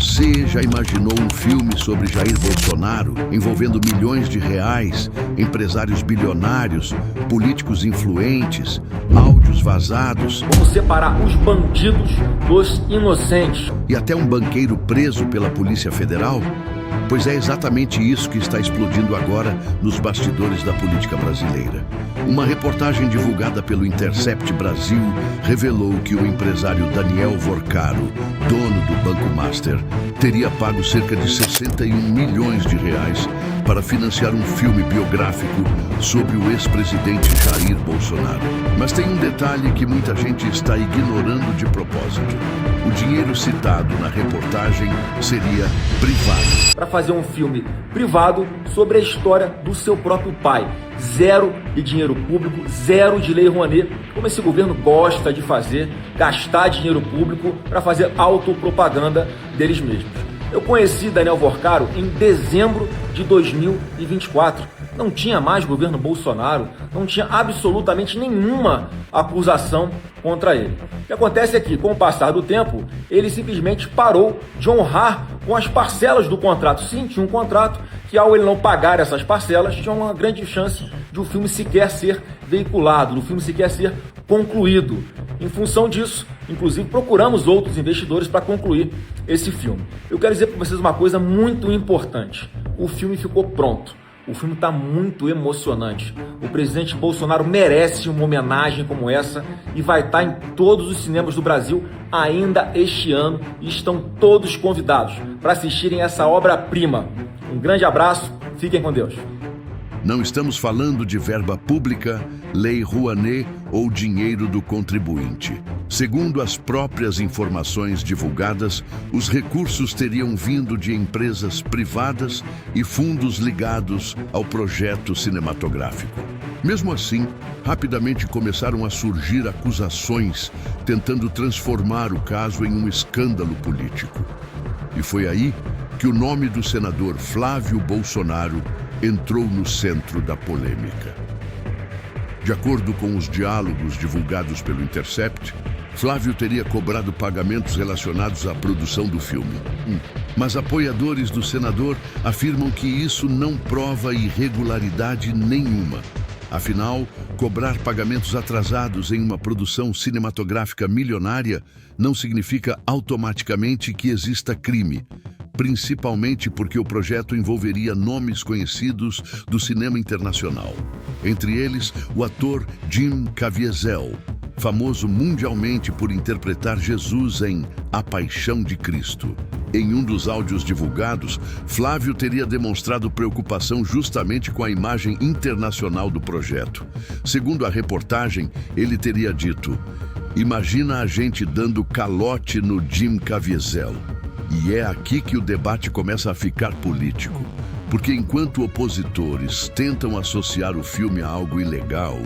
Você já imaginou um filme sobre Jair Bolsonaro envolvendo milhões de reais, empresários bilionários, políticos influentes, áudios vazados? Vamos separar os bandidos dos inocentes. E até um banqueiro preso pela Polícia Federal? Pois é exatamente isso que está explodindo agora nos bastidores da política brasileira. Uma reportagem divulgada pelo Intercept Brasil revelou que o empresário Daniel Vorcaro, dono do Banco Master, teria pago cerca de 61 milhões de reais para financiar um filme biográfico sobre o ex-presidente Jair Bolsonaro. Mas tem um detalhe que muita gente está ignorando de propósito. O dinheiro citado na reportagem seria privado. Para fazer um filme privado sobre a história do seu próprio pai. Zero de dinheiro público, zero de lei Rouanet, como esse governo gosta de fazer, gastar dinheiro público para fazer autopropaganda deles mesmos. Eu conheci Daniel Vorcaro em dezembro de 2024. Não tinha mais governo Bolsonaro, não tinha absolutamente nenhuma acusação contra ele. O que acontece é que, com o passar do tempo, ele simplesmente parou de honrar com as parcelas do contrato. Sim, tinha um contrato que, ao ele não pagar essas parcelas, tinha uma grande chance de o filme sequer ser veiculado, do filme sequer ser concluído. Em função disso, inclusive, procuramos outros investidores para concluir esse filme. Eu quero dizer para vocês uma coisa muito importante. O filme ficou pronto. O filme está muito emocionante. O presidente Bolsonaro merece uma homenagem como essa e vai estar em todos os cinemas do Brasil ainda este ano e estão todos convidados para assistirem essa obra-prima. Um grande abraço, fiquem com Deus. Não estamos falando de verba pública, lei Rouanet ou dinheiro do contribuinte. Segundo as próprias informações divulgadas, os recursos teriam vindo de empresas privadas e fundos ligados ao projeto cinematográfico. Mesmo assim, rapidamente começaram a surgir acusações tentando transformar o caso em um escândalo político. E foi aí que o nome do senador Flávio Bolsonaro entrou no centro da polêmica. De acordo com os diálogos divulgados pelo Intercept, Flávio teria cobrado pagamentos relacionados à produção do filme. Mas apoiadores do senador afirmam que isso não prova irregularidade nenhuma. Afinal, cobrar pagamentos atrasados em uma produção cinematográfica milionária não significa automaticamente que exista crime, principalmente porque o projeto envolveria nomes conhecidos do cinema internacional. Entre eles, o ator Jim Caviezel, famoso mundialmente por interpretar Jesus em A Paixão de Cristo. Em um dos áudios divulgados, Flávio teria demonstrado preocupação justamente com a imagem internacional do projeto. Segundo a reportagem, ele teria dito: "Imagina a gente dando calote no Jim Caviezel." E é aqui que o debate começa a ficar político. Porque enquanto opositores tentam associar o filme a algo ilegal,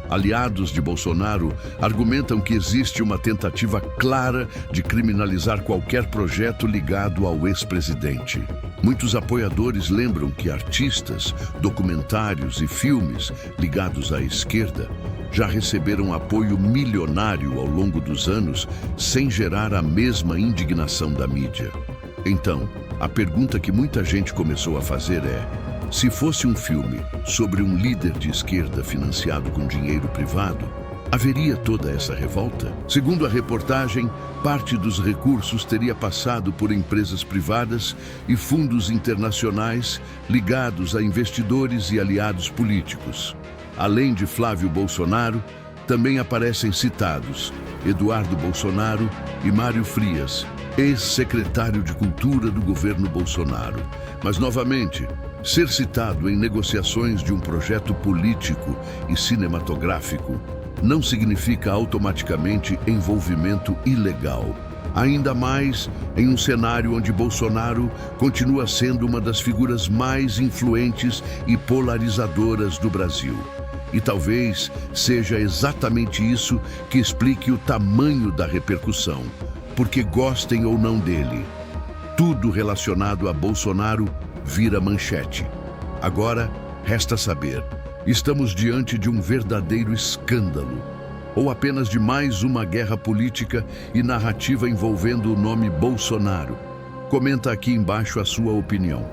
aliados de Bolsonaro argumentam que existe uma tentativa clara de criminalizar qualquer projeto ligado ao ex-presidente. Muitos apoiadores lembram que artistas, documentários e filmes ligados à esquerda já receberam apoio milionário ao longo dos anos sem gerar a mesma indignação da mídia. Então, a pergunta que muita gente começou a fazer é: se fosse um filme sobre um líder de esquerda financiado com dinheiro privado, haveria toda essa revolta? Segundo a reportagem, parte dos recursos teria passado por empresas privadas e fundos internacionais ligados a investidores e aliados políticos. Além de Flávio Bolsonaro, também aparecem citados Eduardo Bolsonaro e Mário Frias, ex-secretário de Cultura do governo Bolsonaro. Mas, novamente, ser citado em negociações de um projeto político e cinematográfico não significa automaticamente envolvimento ilegal. Ainda mais em um cenário onde Bolsonaro continua sendo uma das figuras mais influentes e polarizadoras do Brasil. E talvez seja exatamente isso que explique o tamanho da repercussão, porque gostem ou não dele, tudo relacionado a Bolsonaro vira manchete. Agora, resta saber, estamos diante de um verdadeiro escândalo, ou apenas de mais uma guerra política e narrativa envolvendo o nome Bolsonaro? Comenta aqui embaixo a sua opinião.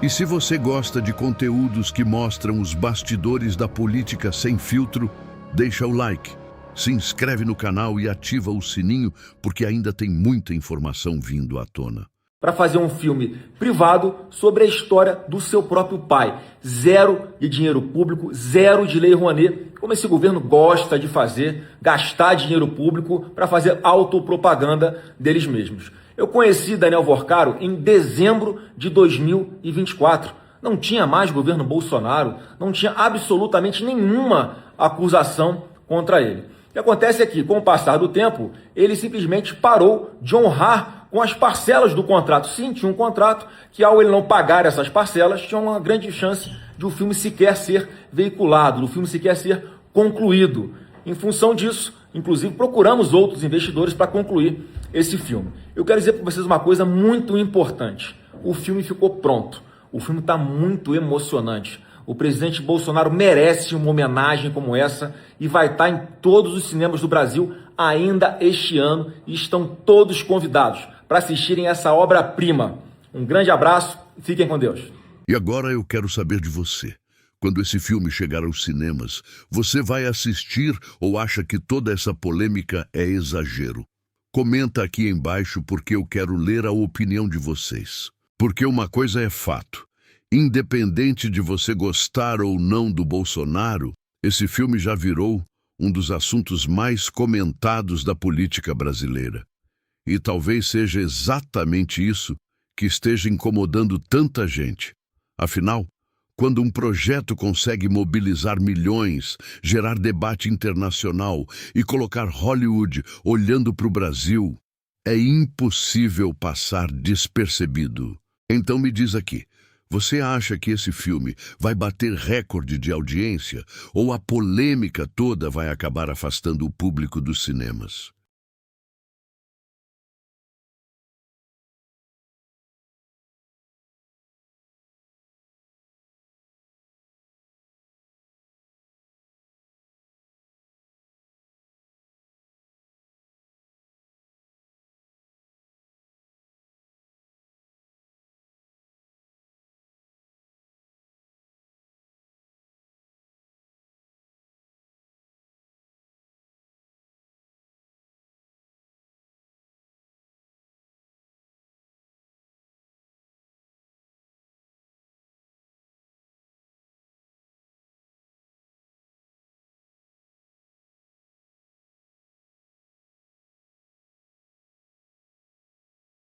E se você gosta de conteúdos que mostram os bastidores da política sem filtro, deixa o like, se inscreve no canal e ativa o sininho, porque ainda tem muita informação vindo à tona. Para fazer um filme privado sobre a história do seu próprio pai. Zero de dinheiro público, zero de lei Rouanet, como esse governo gosta de fazer, gastar dinheiro público para fazer autopropaganda deles mesmos. Eu conheci Daniel Vorcaro em dezembro de 2024. Não tinha mais governo Bolsonaro, não tinha absolutamente nenhuma acusação contra ele. O que acontece é que, com o passar do tempo, ele simplesmente parou de honrar com as parcelas do contrato. Sim, tinha um contrato que, ao ele não pagar essas parcelas, tinha uma grande chance de o filme sequer ser veiculado, do filme sequer ser concluído. Em função disso, inclusive, procuramos outros investidores para concluir esse filme. Eu quero dizer para vocês uma coisa muito importante. O filme ficou pronto. O filme está muito emocionante. O presidente Bolsonaro merece uma homenagem como essa e vai estar em todos os cinemas do Brasil ainda este ano e estão todos convidados para assistirem essa obra-prima. Um grande abraço e fiquem com Deus. E agora eu quero saber de você. Quando esse filme chegar aos cinemas, você vai assistir ou acha que toda essa polêmica é exagero? Comenta aqui embaixo porque eu quero ler a opinião de vocês. Porque uma coisa é fato. Independente de você gostar ou não do Bolsonaro, esse filme já virou um dos assuntos mais comentados da política brasileira. E talvez seja exatamente isso que esteja incomodando tanta gente. Afinal, quando um projeto consegue mobilizar milhões, gerar debate internacional e colocar Hollywood olhando para o Brasil, é impossível passar despercebido. Então me diz aqui, você acha que esse filme vai bater recorde de audiência ou a polêmica toda vai acabar afastando o público dos cinemas?